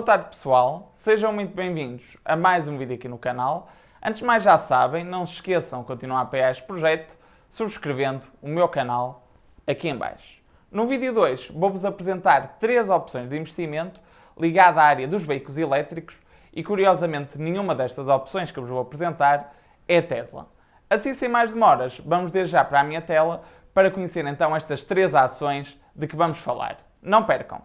Boa tarde pessoal, sejam muito bem-vindos a mais um vídeo aqui no canal. Antes de mais já sabem, não se esqueçam de continuar a apoiar este projeto subscrevendo o meu canal aqui em baixo. No vídeo 2 vou-vos apresentar 3 opções de investimento ligadas à área dos veículos elétricos e curiosamente nenhuma destas opções que eu vos vou apresentar é Tesla. Assim sem mais demoras, vamos desde já para a minha tela para conhecer então estas 3 ações de que vamos falar. Não percam!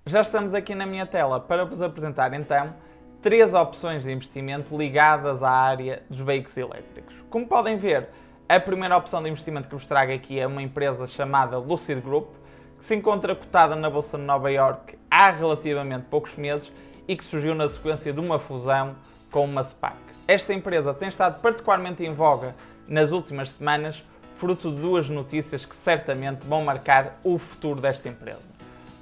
Já estamos aqui na minha tela para vos apresentar então 3 opções de investimento ligadas à área dos veículos elétricos. Como podem ver, a primeira opção de investimento que vos trago aqui é uma empresa chamada Lucid Group, que se encontra cotada na Bolsa de Nova Iorque há relativamente poucos meses e que surgiu na sequência de uma fusão com uma SPAC. Esta empresa tem estado particularmente em voga nas últimas semanas, fruto de 2 notícias que certamente vão marcar o futuro desta empresa.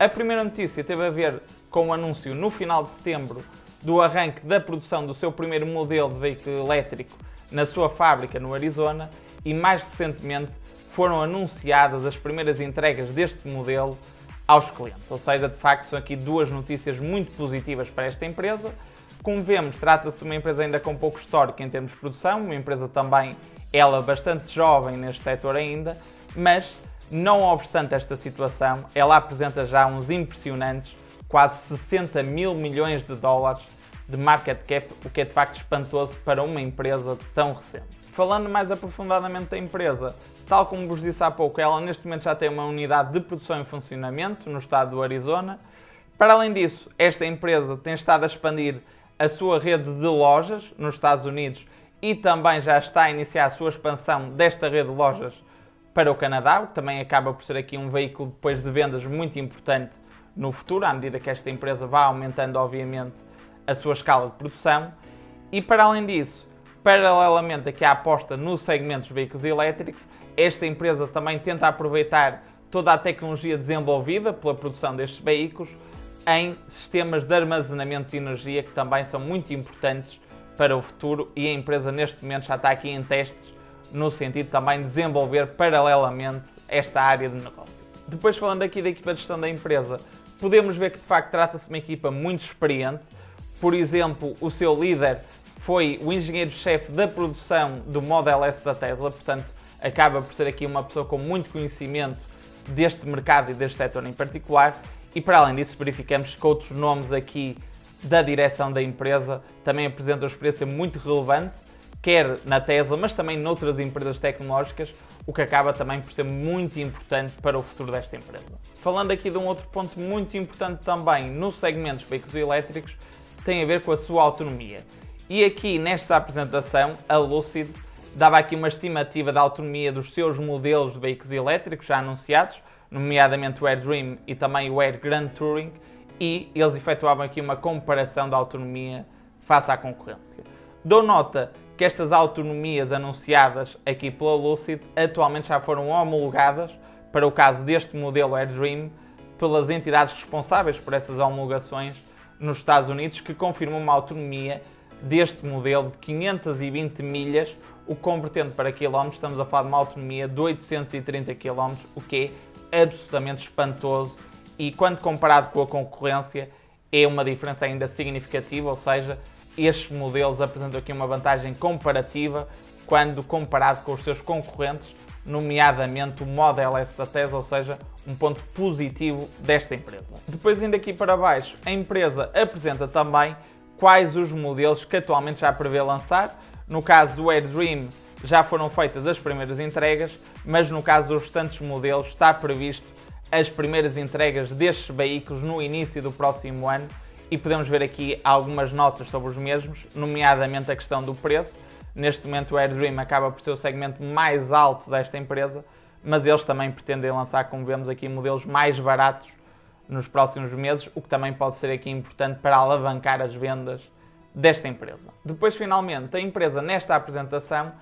A primeira notícia teve a ver com o anúncio no final de setembro do arranque da produção do seu primeiro modelo de veículo elétrico na sua fábrica no Arizona e mais recentemente foram anunciadas as primeiras entregas deste modelo aos clientes. Ou seja, de facto são aqui 2 notícias muito positivas para esta empresa. Como vemos, trata-se de uma empresa ainda com pouco histórico em termos de produção, uma empresa também, ela bastante jovem neste setor ainda, mas não obstante esta situação, ela apresenta já uns impressionantes quase 60 mil milhões de dólares de market cap, o que é de facto espantoso para uma empresa tão recente. Falando mais aprofundadamente da empresa, tal como vos disse há pouco, ela neste momento já tem uma unidade de produção em funcionamento no estado do Arizona. Para além disso, esta empresa tem estado a expandir a sua rede de lojas nos Estados Unidos e também já está a iniciar a sua expansão desta rede de lojas para o Canadá, o que também acaba por ser aqui um veículo depois de vendas muito importante no futuro, à medida que esta empresa vai aumentando, obviamente, a sua escala de produção. E para além disso, paralelamente aqui à aposta no segmento dos veículos elétricos, esta empresa também tenta aproveitar toda a tecnologia desenvolvida pela produção destes veículos em sistemas de armazenamento de energia que também são muito importantes para o futuro e a empresa neste momento já está aqui em testes no sentido também de desenvolver paralelamente esta área de negócio. Depois, falando aqui da equipa de gestão da empresa, podemos ver que de facto trata-se de uma equipa muito experiente. Por exemplo, o seu líder foi o engenheiro-chefe da produção do Model S da Tesla, portanto acaba por ser aqui uma pessoa com muito conhecimento deste mercado e deste setor em particular. E para além disso, verificamos que outros nomes aqui da direção da empresa também apresentam uma experiência muito relevante, quer na Tesla, mas também noutras empresas tecnológicas, o que acaba também por ser muito importante para o futuro desta empresa. Falando aqui de um outro ponto muito importante também no segmento dos veículos elétricos, tem a ver com a sua autonomia. E aqui nesta apresentação, a Lucid dava aqui uma estimativa da autonomia dos seus modelos de veículos elétricos já anunciados, nomeadamente o Air Dream e também o Air Grand Touring, e eles efetuavam aqui uma comparação da autonomia face à concorrência. Dou nota que estas autonomias anunciadas aqui pela Lucid atualmente já foram homologadas, para o caso deste modelo Air Dream, pelas entidades responsáveis por essas homologações nos Estados Unidos, que confirmam uma autonomia deste modelo de 520 milhas, o que convertendo para quilómetros, estamos a falar de uma autonomia de 830 km, o que é absolutamente espantoso e quando comparado com a concorrência é uma diferença ainda significativa, ou seja, estes modelos apresentam aqui uma vantagem comparativa quando comparado com os seus concorrentes, nomeadamente o Model S da Tesla, ou seja, um ponto positivo desta empresa. Depois, indo aqui para baixo, a empresa apresenta também quais os modelos que atualmente já prevê lançar. No caso do Air Dream já foram feitas as primeiras entregas, mas no caso dos restantes modelos está previsto as primeiras entregas destes veículos no início do próximo ano. E podemos ver aqui algumas notas sobre os mesmos, nomeadamente a questão do preço. Neste momento o Air Dream acaba por ser o segmento mais alto desta empresa, mas eles também pretendem lançar, como vemos aqui, modelos mais baratos nos próximos meses, o que também pode ser aqui importante para alavancar as vendas desta empresa. Depois, finalmente, a empresa nesta apresentação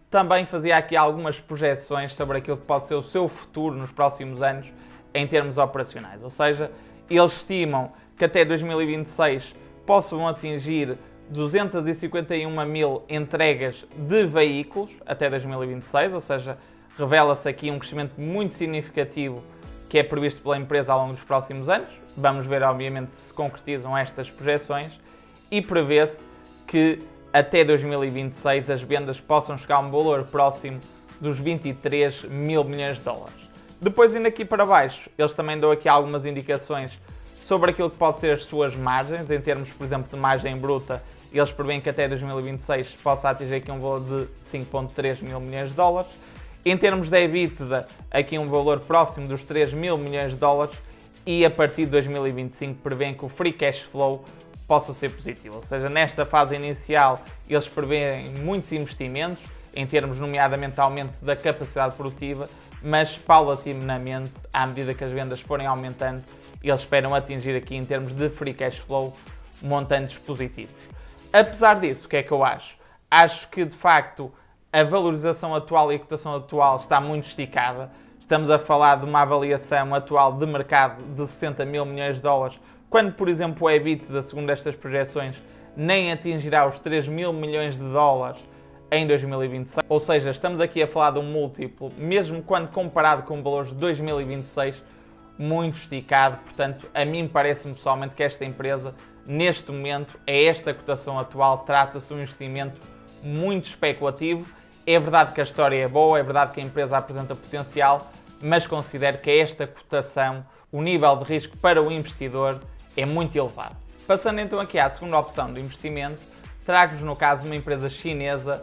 também fazia aqui algumas projeções sobre aquilo que pode ser o seu futuro nos próximos anos em termos operacionais, ou seja, eles estimam que até 2026 possam atingir 251 mil entregas de veículos até 2026, ou seja, revela-se aqui um crescimento muito significativo que é previsto pela empresa ao longo dos próximos anos, Vamos ver, obviamente, se concretizam estas projeções e prevê-se que até 2026 as vendas possam chegar a um valor próximo dos 23 mil milhões de dólares. Depois, indo aqui para baixo, eles também dão aqui algumas indicações sobre aquilo que pode ser as suas margens, em termos, por exemplo, de margem bruta. Eles prevêem que até 2026 possa atingir aqui um valor de 5,3 mil milhões de dólares. Em termos de EBITDA, aqui um valor próximo dos 3 mil milhões de dólares. E a partir de 2025 prevêem que o free cash flow possa ser positivo. Ou seja, nesta fase inicial eles prevêem muitos investimentos, em termos nomeadamente de aumento da capacidade produtiva, mas paulatinamente, à medida que as vendas forem aumentando, eles esperam atingir aqui em termos de free cash flow montantes positivos. Apesar disso, o que é que eu acho? Acho que de facto a valorização atual e a cotação atual está muito esticada. Estamos a falar de uma avaliação atual de mercado de 60 mil milhões de dólares, quando, por exemplo, o EBITDA, segundo estas projeções, nem atingirá os 3 mil milhões de dólares em 2026. Ou seja, estamos aqui a falar de um múltiplo, mesmo quando comparado com valores de 2026, muito esticado. Portanto, a mim parece-me pessoalmente que esta empresa, neste momento, a esta cotação atual, trata-se de um investimento muito especulativo. É verdade que a história é boa, é verdade que a empresa apresenta potencial, mas considero que a esta cotação, o nível de risco para o investidor é muito elevado. Passando então aqui à segunda opção de investimento, trago-vos no caso uma empresa chinesa,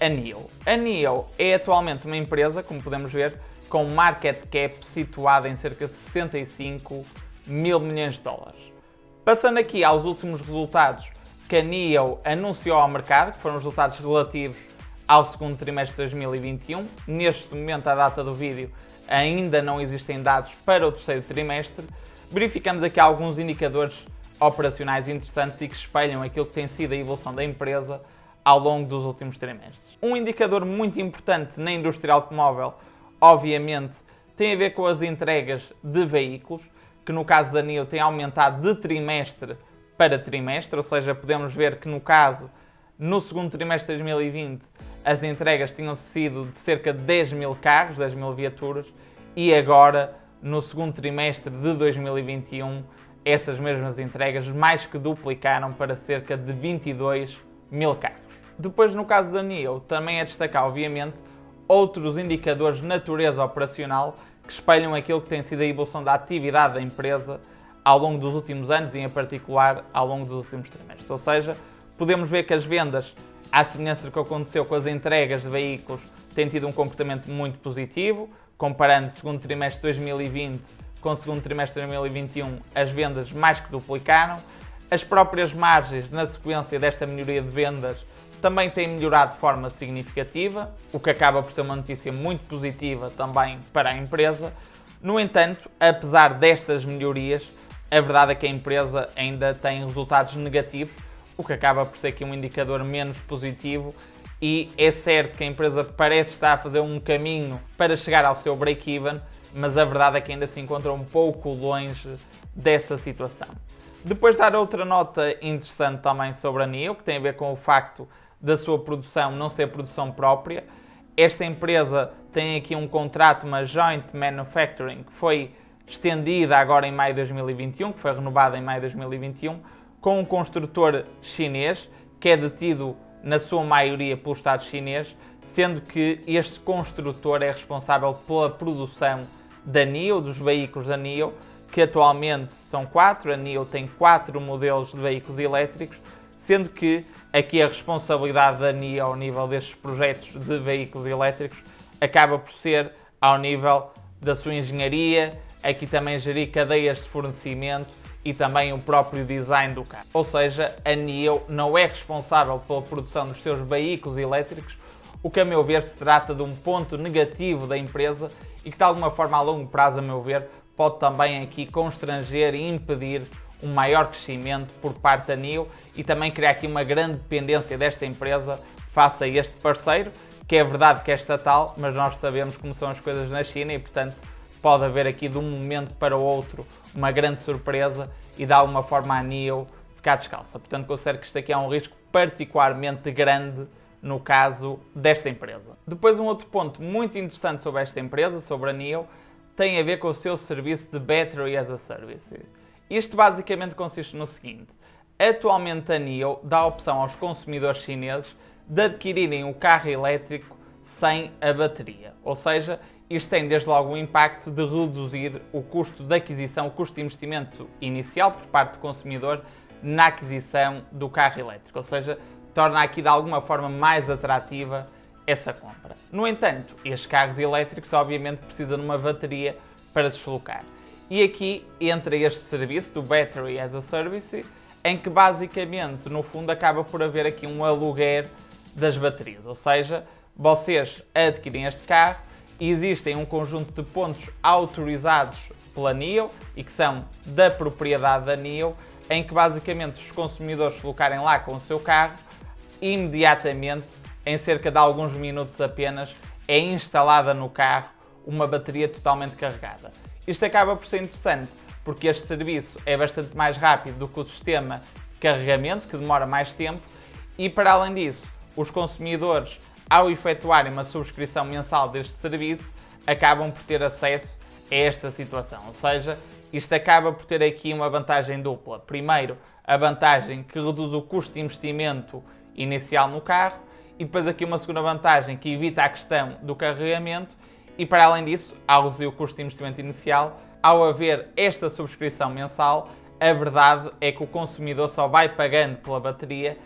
a NIO. A NIO é atualmente uma empresa, como podemos ver, com market cap situada em cerca de 65 mil milhões de dólares. Passando aqui aos últimos resultados que a NIO anunciou ao mercado, que foram os resultados relativos ao segundo trimestre de 2021. Neste momento, à data do vídeo, ainda não existem dados para o terceiro trimestre. Verificamos aqui alguns indicadores operacionais interessantes e que espelham aquilo que tem sido a evolução da empresa ao longo dos últimos trimestres. Um indicador muito importante na indústria automóvel, obviamente, tem a ver com as entregas de veículos, que no caso da NIO tem aumentado de trimestre para trimestre, ou seja, podemos ver que no caso, no segundo trimestre de 2020, as entregas tinham sido de cerca de 10 mil carros, 10 mil viaturas, e agora, no segundo trimestre de 2021, essas mesmas entregas mais que duplicaram para cerca de 22 mil carros. Depois, no caso da NIO, também é destacar, obviamente, outros indicadores de natureza operacional que espelham aquilo que tem sido a evolução da atividade da empresa ao longo dos últimos anos e, em particular, ao longo dos últimos trimestres. Ou seja, podemos ver que as vendas, à semelhança do que aconteceu com as entregas de veículos, têm tido um comportamento muito positivo. Comparando o segundo trimestre de 2020 com o segundo trimestre de 2021, as vendas mais que duplicaram. As próprias margens, na sequência desta melhoria de vendas, também têm melhorado de forma significativa, o que acaba por ser uma notícia muito positiva também para a empresa. No entanto, apesar destas melhorias, a verdade é que a empresa ainda tem resultados negativos, o que acaba por ser aqui um indicador menos positivo. E é certo que a empresa parece estar a fazer um caminho para chegar ao seu break-even, mas a verdade é que ainda se encontra um pouco longe dessa situação. Depois de dar outra nota interessante também sobre a NIO, que tem a ver com o facto da sua produção não ser produção própria. Esta empresa tem aqui um contrato, uma Joint Manufacturing, que foi estendida agora em maio de 2021, que foi renovada em maio de 2021, com um construtor chinês, que é detido na sua maioria pelo Estado chinês, sendo que este construtor é responsável pela produção da NIO, dos veículos da NIO, que atualmente são 4. A NIO tem 4 modelos de veículos elétricos, sendo que aqui a responsabilidade da NIO ao nível destes projetos de veículos elétricos acaba por ser ao nível da sua engenharia, aqui também gerir cadeias de fornecimento e também o próprio design do carro. Ou seja, a NIO não é responsável pela produção dos seus veículos elétricos, o que a meu ver se trata de um ponto negativo da empresa e que de alguma forma a longo prazo, a meu ver, pode também aqui constranger e impedir um maior crescimento por parte da NIO e também criar aqui uma grande dependência desta empresa face a este parceiro, que é verdade que é estatal, mas nós sabemos como são as coisas na China e, portanto, pode haver aqui de um momento para o outro uma grande surpresa e de alguma forma a NIO ficar descalça. Portanto, considero que isto aqui é um risco particularmente grande no caso desta empresa. Depois, um outro ponto muito interessante sobre esta empresa, sobre a NIO, tem a ver com o seu serviço de Battery as a Service. Isto basicamente consiste no seguinte: atualmente a NIO dá a opção aos consumidores chineses de adquirirem o carro elétrico sem a bateria. Ou seja, isto tem desde logo o impacto de reduzir o custo de aquisição, o custo de investimento inicial por parte do consumidor na aquisição do carro elétrico. Ou seja, torna aqui de alguma forma mais atrativa essa compra. No entanto, estes carros elétricos obviamente precisam de uma bateria para deslocar. E aqui entra este serviço do Battery as a Service, em que basicamente, no fundo, acaba por haver aqui um aluguer das baterias. Ou seja, vocês adquirem este carro e existem um conjunto de pontos autorizados pela NIO e que são da propriedade da NIO, em que basicamente se os consumidores se colocarem lá com o seu carro, imediatamente, em cerca de alguns minutos apenas, é instalada no carro uma bateria totalmente carregada. Isto acaba por ser interessante, porque este serviço é bastante mais rápido do que o sistema de carregamento, que demora mais tempo, e para além disso, os consumidores, ao efetuarem uma subscrição mensal deste serviço, acabam por ter acesso a esta situação. Ou seja, isto acaba por ter aqui uma vantagem dupla. Primeiro, a vantagem que reduz o custo de investimento inicial no carro, e depois aqui uma segunda vantagem que evita a questão do carregamento, e para além disso, ao reduzir o custo de investimento inicial, ao haver esta subscrição mensal, a verdade é que o consumidor só vai pagando pela bateria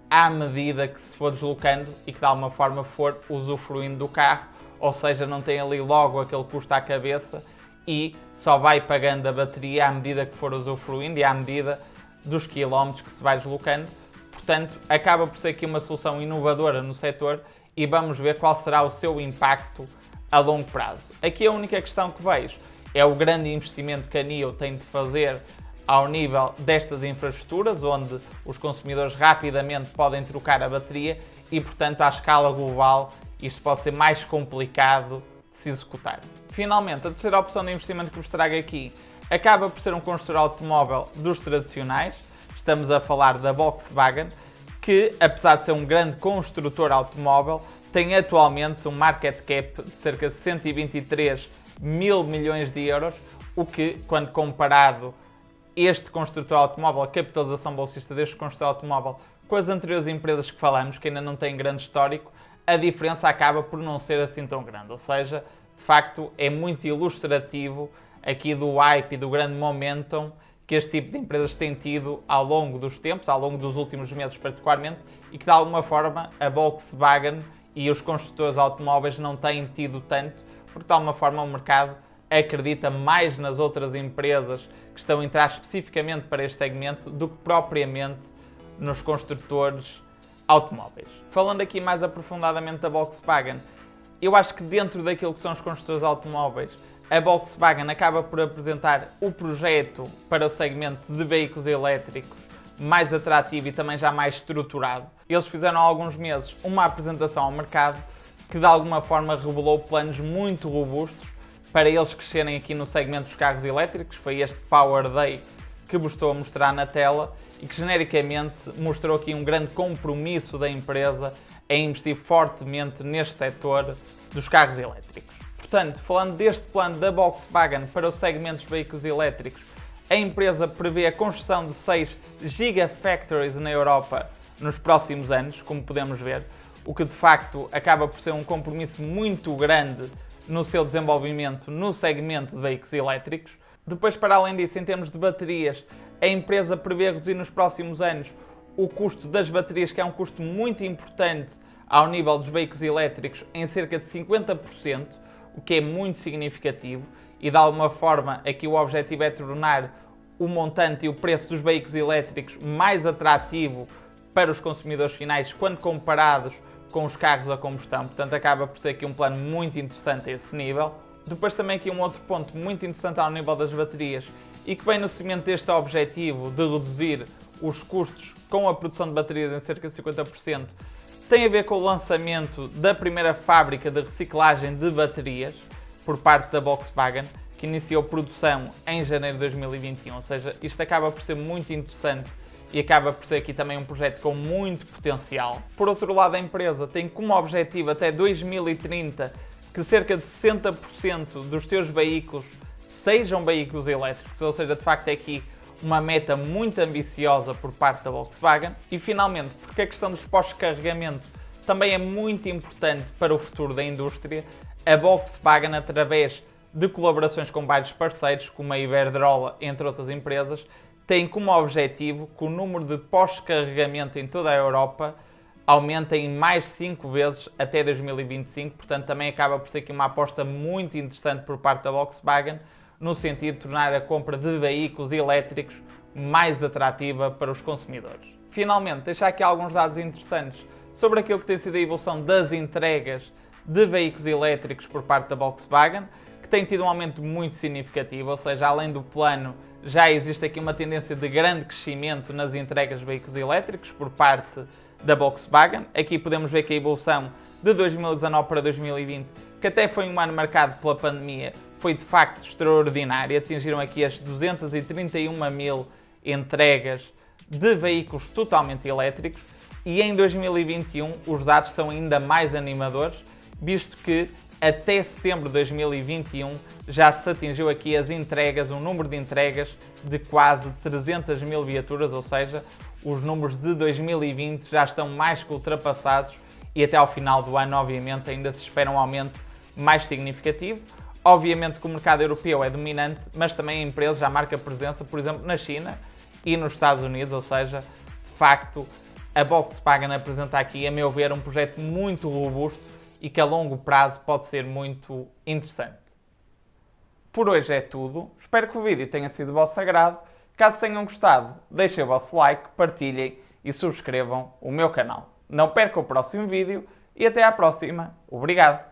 à medida que se for deslocando e que de alguma forma for usufruindo do carro, ou seja, não tem ali logo aquele custo à cabeça e só vai pagando a bateria à medida que for usufruindo e à medida dos quilómetros que se vai deslocando. Portanto, acaba por ser aqui uma solução inovadora no setor e vamos ver qual será o seu impacto a longo prazo. Aqui a única questão que vejo é o grande investimento que a NIO tem de fazer ao nível destas infraestruturas, onde os consumidores rapidamente podem trocar a bateria e, portanto, à escala global, isto pode ser mais complicado de se executar. Finalmente, a terceira opção de investimento que vos trago aqui acaba por ser um construtor automóvel dos tradicionais. Estamos a falar da Volkswagen, que, apesar de ser um grande construtor automóvel, tem atualmente um market cap de cerca de 123 mil milhões de euros, o que, quando comparado este construtor automóvel, a capitalização bolsista deste construtor automóvel, com as anteriores empresas que falamos, que ainda não têm grande histórico, a diferença acaba por não ser assim tão grande. Ou seja, de facto, é muito ilustrativo aqui do hype e do grande momentum que este tipo de empresas tem tido ao longo dos tempos, ao longo dos últimos meses particularmente, e que de alguma forma a Volkswagen e os construtores automóveis não têm tido tanto, porque de alguma forma o mercado acredita mais nas outras empresas que estão a entrar especificamente para este segmento do que propriamente nos construtores automóveis. Falando aqui mais aprofundadamente da Volkswagen, eu acho que dentro daquilo que são os construtores automóveis, a Volkswagen acaba por apresentar o projeto para o segmento de veículos elétricos mais atrativo e também já mais estruturado. Eles fizeram há alguns meses uma apresentação ao mercado que de alguma forma revelou planos muito robustos para eles crescerem aqui no segmento dos carros elétricos. Foi este Power Day que vos estou a mostrar na tela e que genericamente mostrou aqui um grande compromisso da empresa em investir fortemente neste setor dos carros elétricos. Portanto, falando deste plano da Volkswagen para o segmento dos veículos elétricos, a empresa prevê a construção de 6 Gigafactories na Europa nos próximos anos, como podemos ver, o que de facto acaba por ser um compromisso muito grande no seu desenvolvimento no segmento de veículos elétricos. Depois, para além disso, em termos de baterias, a empresa prevê reduzir nos próximos anos o custo das baterias, que é um custo muito importante ao nível dos veículos elétricos, em cerca de 50%, o que é muito significativo, e de alguma forma aqui o objetivo é tornar o montante e o preço dos veículos elétricos mais atrativo para os consumidores finais quando comparados com os carros a combustão. Portanto, acaba por ser aqui um plano muito interessante a esse nível. Depois também aqui um outro ponto muito interessante ao nível das baterias e que vem no seguimento deste objetivo de reduzir os custos com a produção de baterias em cerca de 50%, tem a ver com o lançamento da primeira fábrica de reciclagem de baterias por parte da Volkswagen, que iniciou produção em janeiro de 2021. Ou seja, isto acaba por ser muito interessante e acaba por ser aqui também um projeto com muito potencial. Por outro lado, a empresa tem como objetivo até 2030 que cerca de 60% dos seus veículos sejam veículos elétricos, ou seja, de facto é aqui uma meta muito ambiciosa por parte da Volkswagen. E finalmente, porque a questão dos postos de carregamento também é muito importante para o futuro da indústria, a Volkswagen, através de colaborações com vários parceiros, como a Iberdrola, entre outras empresas, tem como objetivo que o número de postos de carregamento em toda a Europa aumenta em mais 5 vezes até 2025, portanto também acaba por ser aqui uma aposta muito interessante por parte da Volkswagen, no sentido de tornar a compra de veículos elétricos mais atrativa para os consumidores. Finalmente, deixar aqui alguns dados interessantes sobre aquilo que tem sido a evolução das entregas de veículos elétricos por parte da Volkswagen, que tem tido um aumento muito significativo, ou seja, além do plano, já existe aqui uma tendência de grande crescimento nas entregas de veículos elétricos por parte da Volkswagen. Aqui podemos ver que a evolução de 2019 para 2020, que até foi um ano marcado pela pandemia, foi de facto extraordinária. Atingiram aqui as 231 mil entregas de veículos totalmente elétricos e em 2021 os dados são ainda mais animadores, visto que até setembro de 2021 já se atingiu aqui as entregas, um número de entregas de quase 300 mil viaturas, ou seja, os números de 2020 já estão mais que ultrapassados e até ao final do ano, obviamente, ainda se espera um aumento mais significativo. Obviamente que o mercado europeu é dominante, mas também a empresa já marca presença, por exemplo, na China e nos Estados Unidos, ou seja, de facto, a Volkswagen apresenta aqui, a meu ver, um projeto muito robusto e que a longo prazo pode ser muito interessante. Por hoje é tudo, espero que o vídeo tenha sido do vosso agrado. Caso tenham gostado, deixem o vosso like, partilhem e subscrevam o meu canal. Não percam o próximo vídeo e até à próxima. Obrigado!